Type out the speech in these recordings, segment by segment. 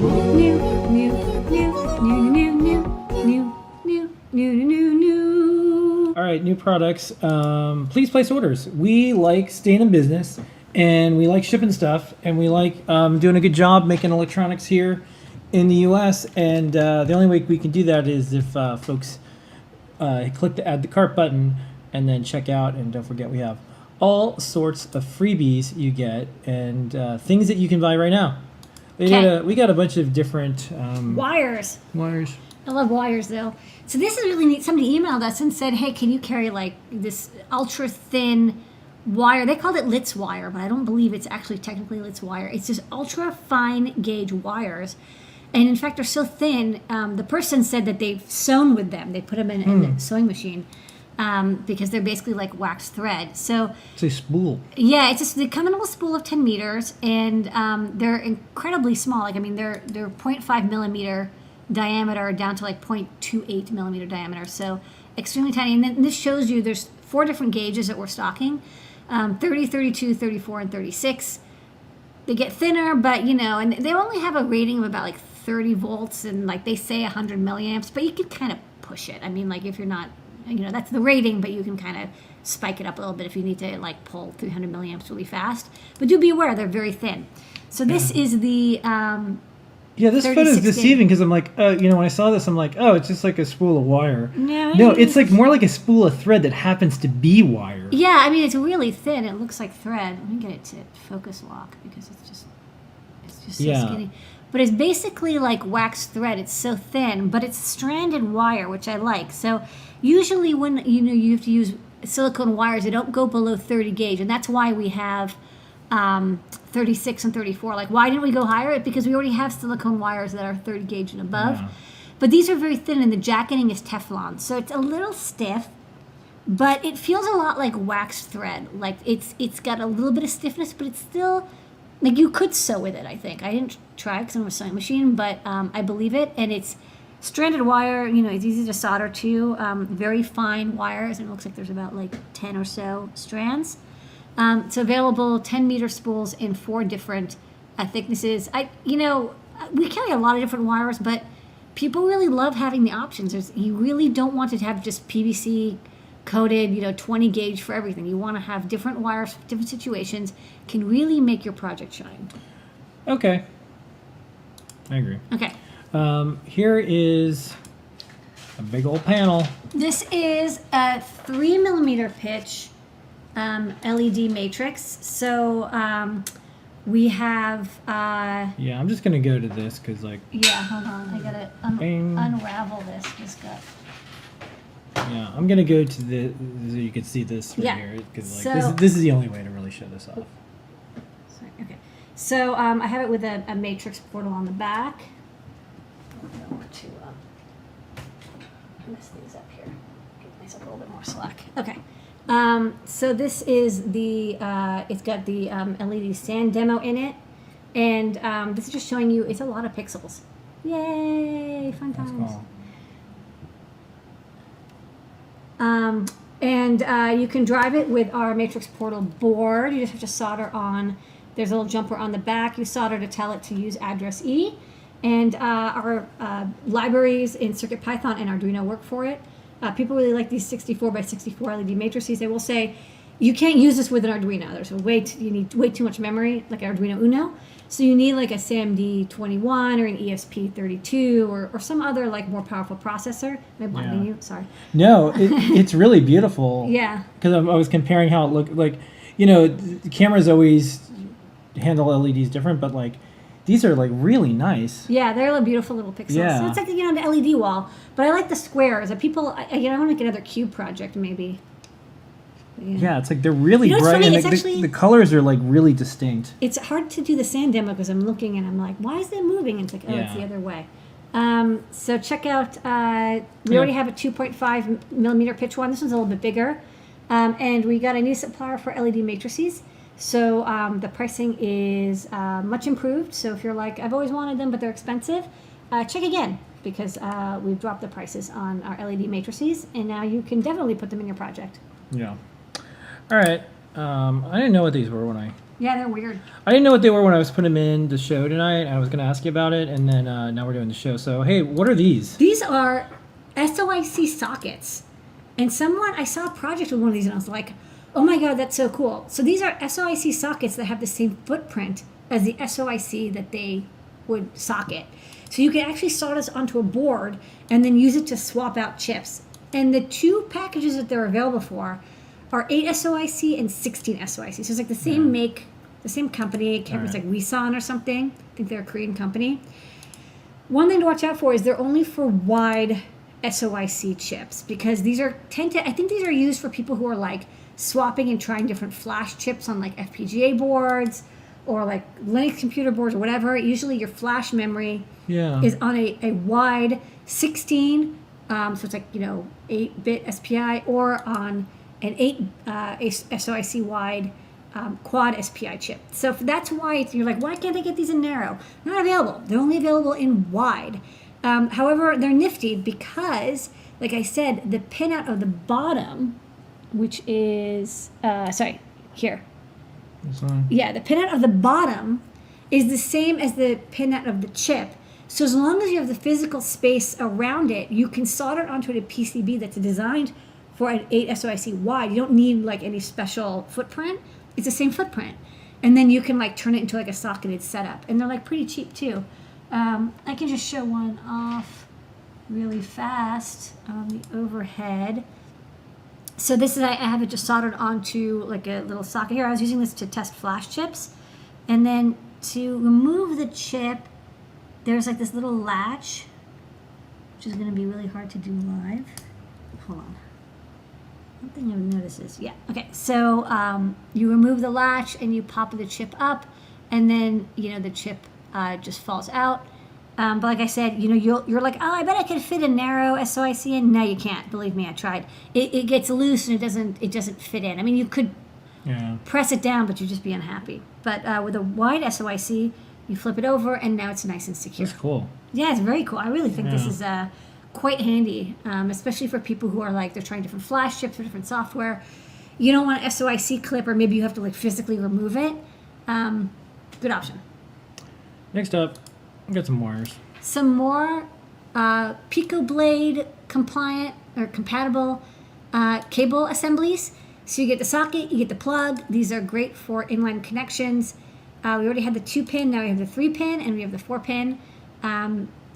New, new, new, new, new, new, new, new, new, new. All right, new products. Please place orders. We like staying in business, and we like shipping stuff, and we like doing a good job making electronics here in the U.S. And the only way we can do that is if folks click the add the cart button and then check out. And don't forget, we have all sorts of freebies you get and things that you can buy right now. We got a bunch of different Wires. Wires. I love wires though. So this is really neat. Somebody emailed us and said, hey, can you carry like this ultra thin wire? They called it Litz wire, but I don't believe it's actually technically Litz wire. It's just ultra fine gauge wires. And in fact, they're so thin. The person said that they've sewn with them. They put them in the sewing machine because they're basically like wax thread. So it's a spool. Yeah, they come in a little spool of 10 meters, and they're incredibly small. Like, I mean, they're 0.5 millimeter diameter down to like 0.28 millimeter diameter. So extremely tiny. And then this shows you there's 4 different gauges that we're stocking: 30, 32, 34, and 36. They get thinner, but and they only have a rating of about like 30 volts, and like they say 100 milliamps, but you can kind of push it. I mean, like if you're not, that's the rating, but you can kind of spike it up a little bit if you need to like pull 300 milliamps really fast. But do be aware, they're very thin. So this is the this photo is deceiving because I'm like, when I saw this, I'm like, oh, it's just like a spool of wire. No, it's like more like a spool of thread that happens to be wire. Yeah, I mean, it's really thin. It looks like thread. Let me get it to focus lock because it's just so skinny. But it's basically like wax thread. It's so thin, but it's stranded wire, which I like. So usually when you have to use silicone wires, they don't go below 30 gauge, and that's why we have 36 and 34. Like, why didn't we go higher? Because we already have silicone wires that are 30 gauge and above. Yeah. But these are very thin, and the jacketing is Teflon, so it's a little stiff, but it feels a lot like wax thread. Like it's got a little bit of stiffness, but it's still like you could sew with it. I think I didn't try because I'm a sewing machine, but I believe it, and it's stranded wire. It's easy to solder to. Very fine wires, and it looks like there's about like 10 or so strands. It's available 10 meter spools in 4 different thicknesses. We carry a lot of different wires, but people really love having the options. You really don't want to have just PVC coated, 20 gauge for everything. You want to have different wires for different situations. Can really make your project shine. Okay. I agree. Okay. Here is a big old panel. This is a 3 millimeter pitch LED matrix. So we have I'm just gonna go to this because hold on, I gotta unravel this guy. Yeah, I'm gonna go to the so you can see this right here because this is the only way to really show this off. Sorry, okay. So I have it with a matrix portal on the back. I don't want to mess these up here. Give myself a little bit more slack. Okay. So this is the, it's got the LED sand demo in it, and this is just showing you it's a lot of pixels. Yay, fun times. That's cool. And you can drive it with our matrix portal board. You just have to solder on, there's a little jumper on the back. You solder to tell it to use address E, and our libraries in CircuitPython and Arduino work for it. People really like these 64 by 64 LED matrices. They will say, you can't use this with an Arduino. You need way too much memory, like an Arduino Uno. So you need like a SAMD21 or an ESP32 or some other like more powerful processor. Am I blinding you? Sorry. No, it's really beautiful. Yeah. Because I was comparing how it looked like, the cameras always handle LEDs different, but like, these are like really nice. Yeah, they're beautiful little pixels. Yeah. So it's like the LED wall, but I like the squares. I want to make another cube project maybe. Yeah, it's like they're really bright, funny? and the colors are like really distinct. It's hard to do the sand demo because I'm looking and I'm like, why is it moving? And it's like, it's the other way. So check out. We already have a 2.5 millimeter pitch one. This one's a little bit bigger, and we got a new supplier for LED matrices. So the pricing is much improved. So if you're like, I've always wanted them, but they're expensive, check again because we've dropped the prices on our LED matrices, and now you can definitely put them in your project. Yeah. All right. I didn't know what these were when I Yeah, they're weird. I didn't know what they were when I was putting them in the show tonight. I was going to ask you about it, and then now we're doing the show. So, hey, what are these? These are SOIC sockets. And I saw a project with one of these, and I was like, oh my God, that's so cool. So these are SOIC sockets that have the same footprint as the SOIC that they would socket. So you can actually solder this onto a board and then use it to swap out chips. And the two packages that they're available for are 8 SOIC and 16 SOIC. So it's like the same make, the same company. I can't remember, it's like Weson or something. I think they're a Korean company. One thing to watch out for is they're only for wide SOIC chips, because I think these are used for people who are like swapping and trying different flash chips on like FPGA boards or like Linux computer boards or whatever. Usually your flash memory is on a wide 16, so it's like 8-bit SPI, or on an 8 SOIC wide quad SPI chip. So that's why you're like, why can't I get these in narrow? Not available. They're only available in wide. However, they're nifty because, like I said, the pinout of the bottom, which is, here. Yeah, the pinout of the bottom is the same as the pinout of the chip. So as long as you have the physical space around it, you can solder it onto a PCB that's designed for an 8 SOIC wide. You don't need like any special footprint. It's the same footprint. And then you can like turn it into like a socketed setup. And they're like pretty cheap too. I can just show one off really fast on the overhead. So this is, I have it just soldered onto like a little socket here. I was using this to test flash chips. And then to remove the chip, there's like this little latch, which is going to be really hard to do live. Hold on. One thing you'll notice is, okay. So you remove the latch and you pop the chip up, and then, the chip just falls out. But like I said, you're like, oh, I bet I could fit a narrow SOIC in. No, you can't. Believe me, I tried. It gets loose and it doesn't fit in. I mean, you could press it down, but you'd just be unhappy. But with a wide SOIC, you flip it over, and now it's nice and secure. That's cool. Yeah, it's very cool. I really think this is quite handy, especially for people who are like, they're trying different flash chips or different software. You don't want an SOIC clip, or maybe you have to like physically remove it. Good option. Next up, we got some wires. Some more PicoBlade compliant or compatible cable assemblies. So you get the socket, you get the plug. These are great for inline connections. We already had the 2-pin, now we have the 3-pin, and we have the 4-pin.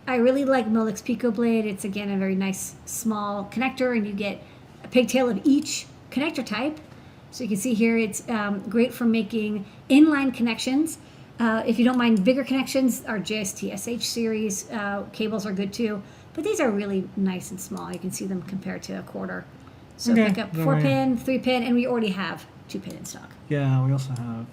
I really like Molex PicoBlade. It's, again, a very nice small connector, and you get a pigtail of each connector type. So you can see here it's great for making inline connections. If you don't mind bigger connections, our JST SH series cables are good too. But these are really nice and small. You can see them compared to a quarter. So pick up 4-pin, 3-pin, and we already have 2-pin in stock. Yeah, we also have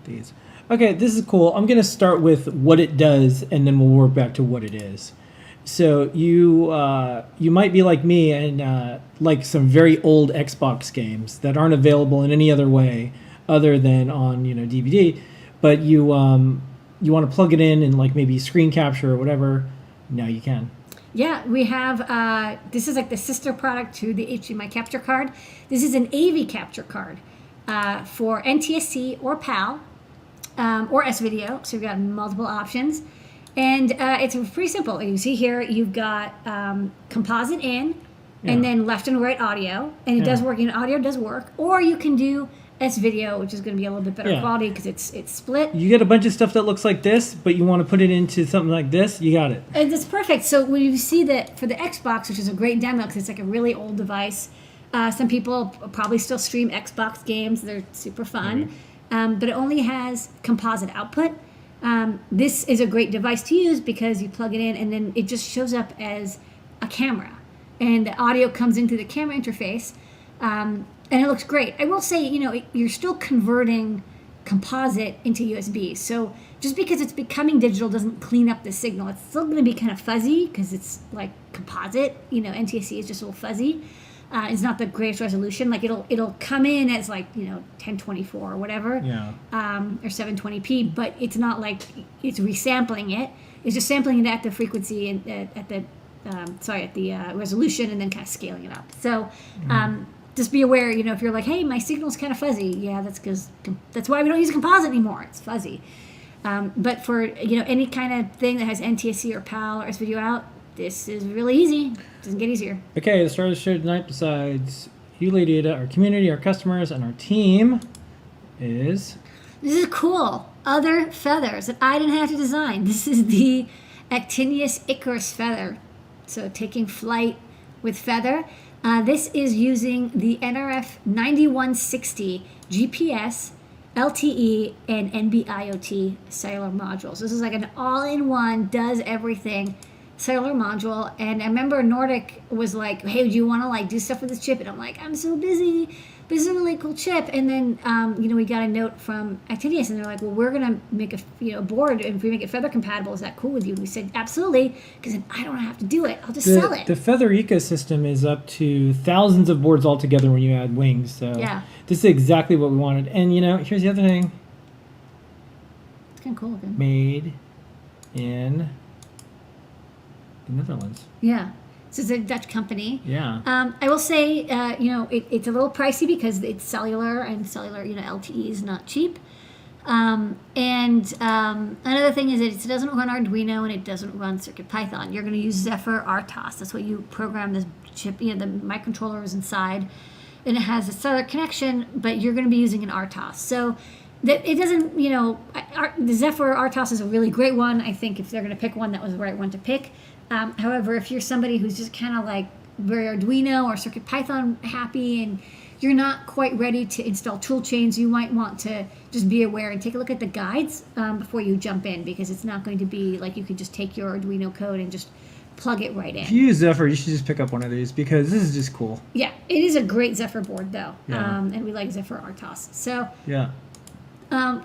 these. Okay, this is cool. I'm going to start with what it does, and then we'll work back to what it is. So you might be like me and like some very old Xbox games that aren't available in any other way other than on DVD. But you want to plug it in like maybe screen capture or whatever. Now you can. Yeah, we have, this is like the sister product to the HDMI capture card. This is an AV capture card for NTSC or PAL or S-Video. So we've got multiple options. And it's pretty simple. You see here, you've got composite in and then left and right audio. And it does work. Audio does work. Or you can do S-Video, which is going to be a little bit better quality because it's split. You get a bunch of stuff that looks like this, but you want to put it into something like this, you got it. And it's perfect. So when you see that for the Xbox, which is a great demo because it's like a really old device, some people probably still stream Xbox games. They're super fun. But it only has composite output. This is a great device to use because you plug it in and then it just shows up as a camera. And the audio comes into the camera interface. And it looks great. I will say, you're still converting composite into USB. So just because it's becoming digital doesn't clean up the signal. It's still going to be kind of fuzzy because it's like composite. NTSC is just a little fuzzy. It's not the greatest resolution. Like it'll come in as like 1024 or whatever, or 720p. But it's not like it's resampling it. It's just sampling it at the frequency and at the resolution, and then kind of scaling it up. So. just be aware, if you're like, hey, my signal's kind of fuzzy. Yeah, that's why we don't use a composite anymore. It's fuzzy. But for, any kind of thing that has NTSC or PAL or S-Video out, this is really easy. It doesn't get easier. Okay, the star of the show tonight, besides you, Lady Ada, our community, our customers, and our team, is... This is cool. Other feathers that I didn't have to design. This is the Actinius Icarus feather. So taking flight with feather. This is using the nRF9160 GPS, LTE, and NB IoT cellular modules. This is like an all-in-one, does everything cellular module. And I remember Nordic was like, hey, do you want to like do stuff with this chip? And I'm like, I'm so busy. But this is a really cool chip. And then, we got a note from Actinius, and they're like, well, we're going to make a board, and if we make it feather compatible, is that cool with you? And we said, absolutely, because then I don't have to do it. I'll just sell it. The feather ecosystem is up to thousands of boards altogether when you add wings. So yeah. This is exactly what we wanted. And, here's the other thing. It's kind of cool looking. Made in the Netherlands. Yeah. So it's a Dutch company. Yeah. I will say, it's a little pricey because it's cellular, and cellular, LTE is not cheap. And another thing is that it doesn't run Arduino and it doesn't run CircuitPython. You're going to use Zephyr RTOS. That's what you program this chip. The microcontroller is inside, and it has a cellular connection, but you're going to be using an RTOS. So that it doesn't, the Zephyr RTOS is a really great one. I think if they're going to pick one, that was the right one to pick. However, if you're somebody who's just kind of like very Arduino or CircuitPython happy and you're not quite ready to install tool chains, you might want to just be aware and take a look at the guides before you jump in, because it's not going to be like you could just take your Arduino code and just plug it right in. If you use Zephyr, you should just pick up one of these because this is just cool. Yeah, it is a great Zephyr board though, Yeah. and we like Zephyr RTOS. So yeah.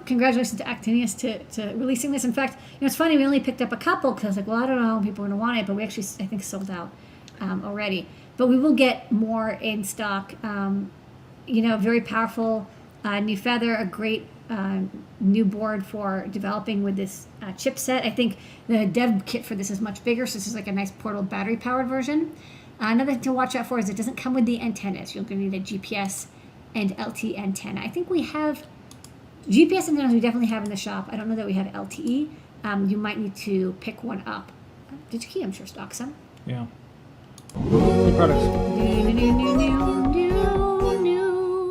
Congratulations to Actinius to releasing this. In fact, it's funny, we only picked up a couple because I was like, well, I don't know, people are going to want it, but we actually, I think, sold out already. But we will get more in stock. Very powerful new feather, a great new board for developing with this chipset. I think the dev kit for this is much bigger, so this is like a nice portable battery-powered version. Another thing to watch out for is it doesn't come with the antennas. You're going to need a GPS and LTE antenna. I think we have... GPS antennas we definitely have in the shop. I don't know that we have LTE. You might need to pick one up. DigiKey, I'm sure, stocks some. Yeah. Good products.